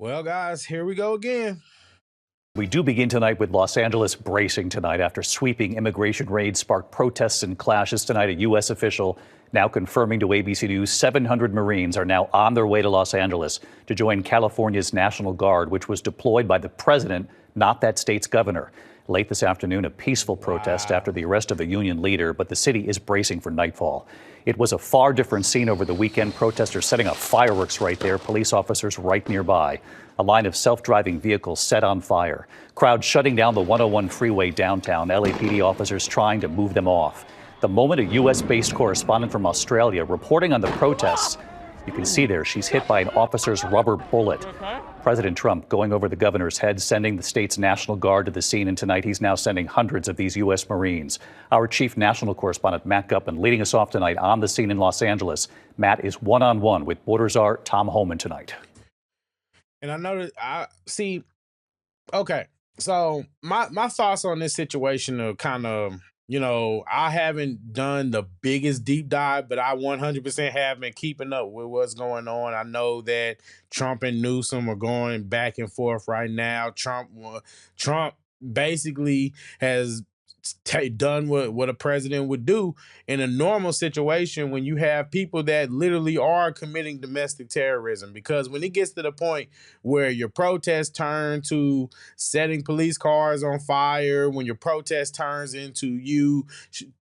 Well, guys, here we go again. We do begin tonight with Los Angeles bracing tonight after sweeping immigration raids sparked protests and clashes tonight. A U.S. official now confirming to ABC News 700 Marines are now on their way to Los Angeles to join California's National Guard, which was deployed by the president, not that state's governor. Late this afternoon, a peaceful protest after the arrest of a union leader, but the city is bracing for nightfall. It was a far different scene over the weekend. Protesters setting off fireworks right there, police officers right nearby. A line of self-driving vehicles set on fire. Crowds shutting down the 101 freeway downtown. LAPD officers trying to move them off. The moment a U.S.-based correspondent from Australia reporting on the protests, you can see there she's hit by an officer's rubber bullet. President Trump going over the governor's head, sending the state's National Guard to the scene, and tonight he's now sending hundreds of these U.S. Marines. Our chief national correspondent, Matt Gutman, leading us off tonight on the scene in Los Angeles. Matt is one-on-one with Border Czar Tom Homan tonight. And I know that I see. Okay, so my thoughts on this situation are kind of, I haven't done the biggest deep dive, but I 100% have been keeping up with what's going on. I know that Trump and Newsom are going back and forth right now. Trump basically has done what a president would do in a normal situation when you have people that literally are committing domestic terrorism. Because when it gets to the point where your protest turn to setting police cars on fire, when your protest turns into you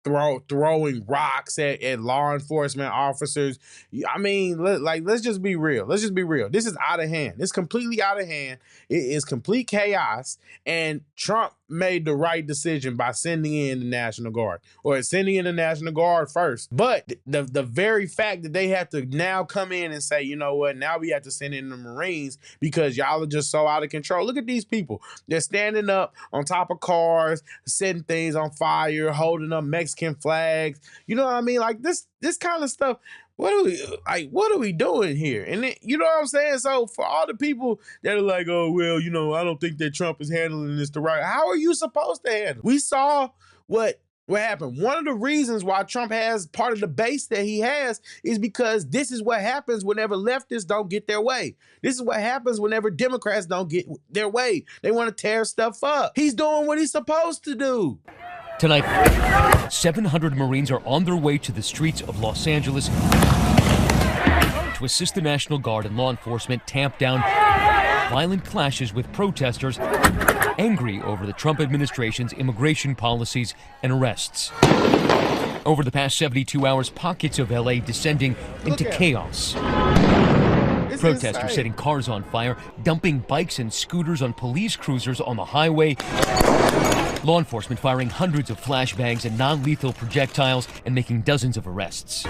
throwing rocks at law enforcement officers, I mean, let's just be real. Let's just be real. This is out of hand. It's completely out of hand. It is complete chaos. And Trump made the right decision by sending in the National Guard, or sending in the National Guard first. But the very fact that they have to now come in and say, you know what, now we have to send in the Marines because y'all are just so out of control. Look at these people. They're standing up on top of cars, setting things on fire, holding up Mexican flags. You know what I mean? Like this kind of stuff. What are we doing here? And then, you know what I'm saying? So for all the people that are like, oh, well, I don't think that Trump is handling this the right. How are you supposed to handle it? We saw what happened. One of the reasons why Trump has part of the base that he has is because this is what happens whenever leftists don't get their way. This is what happens whenever Democrats don't get their way. They want to tear stuff up. He's doing what he's supposed to do. Tonight, 700 Marines are on their way to the streets of Los Angeles to assist the National Guard and law enforcement tamp down violent clashes with protesters angry over the Trump administration's immigration policies and arrests. Over the past 72 hours, pockets of LA descending into chaos. Protesters setting cars on fire, dumping bikes and scooters on police cruisers on the highway. Law enforcement firing hundreds of flashbangs and non-lethal projectiles and making dozens of arrests.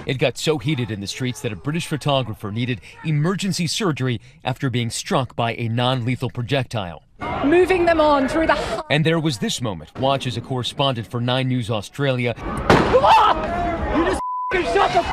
It got so heated in the streets that a British photographer needed emergency surgery after being struck by a non-lethal projectile. Moving them on through the... And there was this moment. Watch as a correspondent for 9 News Australia You just shut the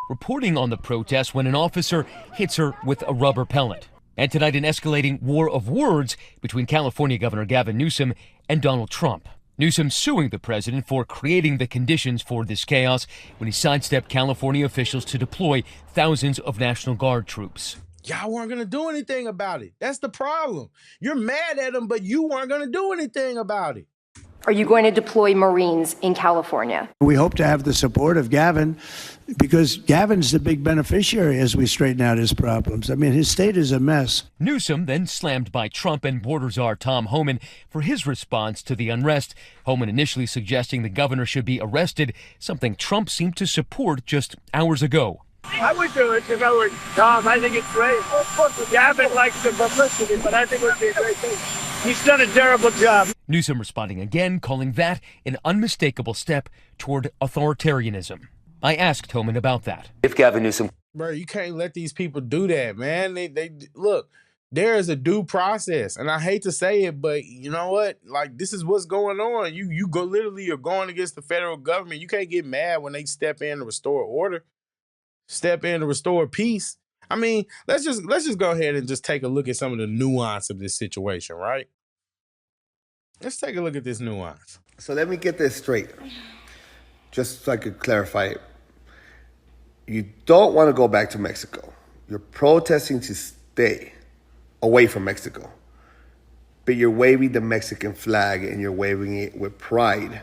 reporting on the protest when an officer hits her with a rubber pellet. And tonight, an escalating war of words between California Governor Gavin Newsom and Donald Trump. Newsom suing the president for creating the conditions for this chaos when he sidestepped California officials to deploy thousands of National Guard troops. Y'all weren't going to do anything about it. That's the problem. You're mad at him, but you weren't going to do anything about it. Are you going to deploy Marines in California? We hope to have the support of Gavin because Gavin's the big beneficiary as we straighten out his problems. I mean, his state is a mess. Newsom then slammed by Trump and Border Czar Tom Homan for his response to the unrest. Homan initially suggesting the governor should be arrested, something Trump seemed to support just hours ago. I would do it if I were Tom. I think it's great. Gavin likes the publicity, but I think it would be a great thing. He's done a terrible job. Newsom responding again, calling that an unmistakable step toward authoritarianism. I asked Homan about that. If Gavin Newsom... Bro, you can't let these people do that, man. They look, there is a due process. And I hate to say it, but you know what? Like, this is what's going on. You go literally are going against the federal government. You can't get mad when they step in to restore order, step in to restore peace. I mean, let's just go ahead and just take a look at some of the nuance of this situation, right? Let's take a look at this nuance. So let me get this straight, just so I could clarify it. You don't want to go back to Mexico. You're protesting to stay. away from Mexico. But you're waving the Mexican flag and you're waving it with pride.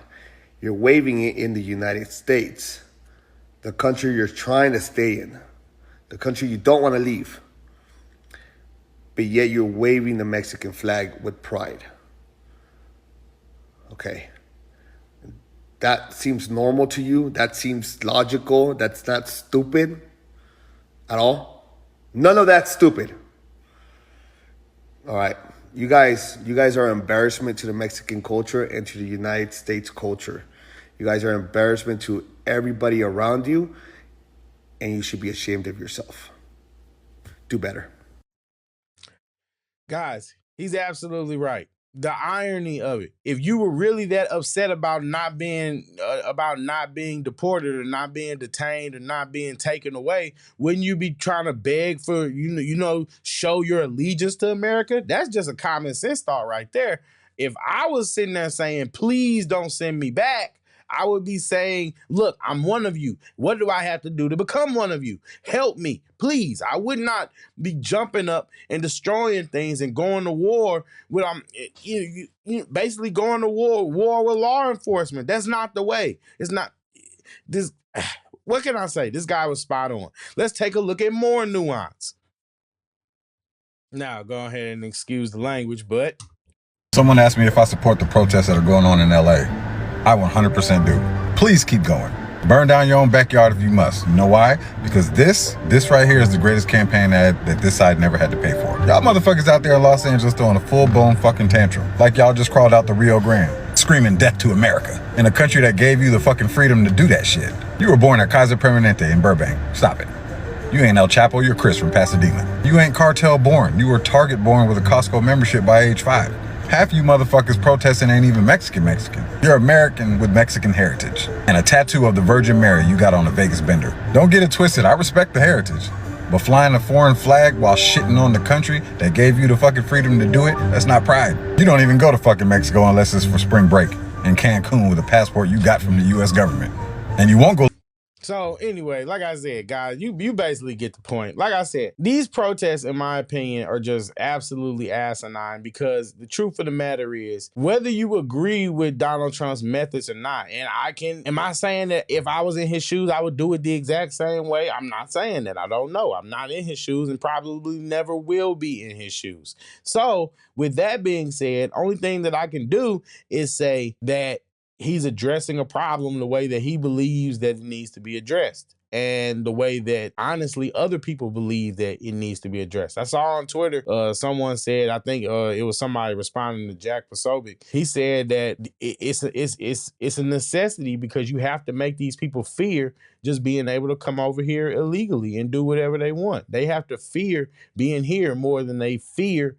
You're waving it in the United States, the country you're trying to stay in, the country you don't want to leave. But yet you're waving the Mexican flag with pride. Okay. That seems normal to you? That seems logical? That's not stupid at all? None of that's stupid. All right. You guys are an embarrassment to the Mexican culture and to the United States culture. You guys are an embarrassment to everybody around you, and you should be ashamed of yourself. Do better. Guys, he's absolutely right. The irony of it, if you were really that upset about not being deported or not being detained or not being taken away, wouldn't you be trying to beg for, show your allegiance to America? That's just a common sense thought right there. If I was sitting there saying, please don't send me back, I would be saying, look, I'm one of you. What do I have to do to become one of you? Help me, please. I would not be jumping up and destroying things and going to war with basically going to war with law enforcement. That's not the way. It's not this. What can I say? This guy was spot on. Let's take a look at more nuance. Now, go ahead and excuse the language, but someone asked me if I support the protests that are going on in LA. I 100% do. Please keep going. Burn down your own backyard if you must. You know why? Because this right here is the greatest campaign ad that this side never had to pay for. Y'all motherfuckers out there in Los Angeles throwing a full-blown fucking tantrum. Like y'all just crawled out the Rio Grande, screaming death to America, in a country that gave you the fucking freedom to do that shit. You were born at Kaiser Permanente in Burbank. Stop it. You ain't El Chapo, you're Chris from Pasadena. You ain't cartel born. You were Target born with a Costco membership by age 5. Half you motherfuckers protesting ain't even Mexican. You're American with Mexican heritage. And a tattoo of the Virgin Mary you got on a Vegas bender. Don't get it twisted, I respect the heritage. But flying a foreign flag while shitting on the country that gave you the fucking freedom to do it, that's not pride. You don't even go to fucking Mexico unless it's for spring break in Cancun with a passport you got from the US government. And you won't go. So anyway, like I said, guys, you basically get the point. Like I said, these protests, in my opinion, are just absolutely asinine because the truth of the matter is, whether you agree with Donald Trump's methods or not, and am I saying that if I was in his shoes, I would do it the exact same way? I'm not saying that. I don't know. I'm not in his shoes and probably never will be in his shoes. So with that being said, only thing that I can do is say that he's addressing a problem the way that he believes that it needs to be addressed and the way that, honestly, other people believe that it needs to be addressed. I saw on Twitter, someone said, I think it was somebody responding to Jack Posobiec. He said that it's a necessity because you have to make these people fear just being able to come over here illegally and do whatever they want. They have to fear being here more than they fear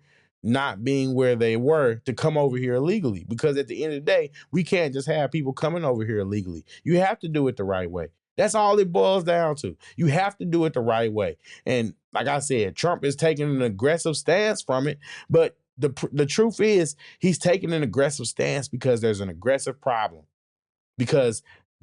not being where they were to come over here illegally. Because at the end of the day, we can't just have people coming over here illegally. You have to do it the right way. That's all it boils down to. You have to do it the right way. And like I said, Trump is taking an aggressive stance from it. But the truth is, he's taking an aggressive stance because there's an aggressive problem. Because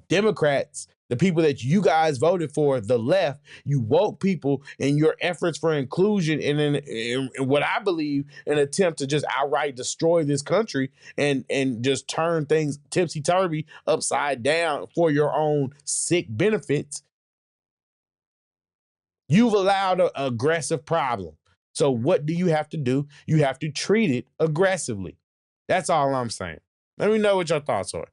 Democrats, the people that you guys voted for, the left, you woke people in your efforts for inclusion and in what I believe an attempt to just outright destroy this country and just turn things tipsy-turvy upside down for your own sick benefits. You've allowed an aggressive problem. So what do you have to do? You have to treat it aggressively. That's all I'm saying. Let me know what your thoughts are.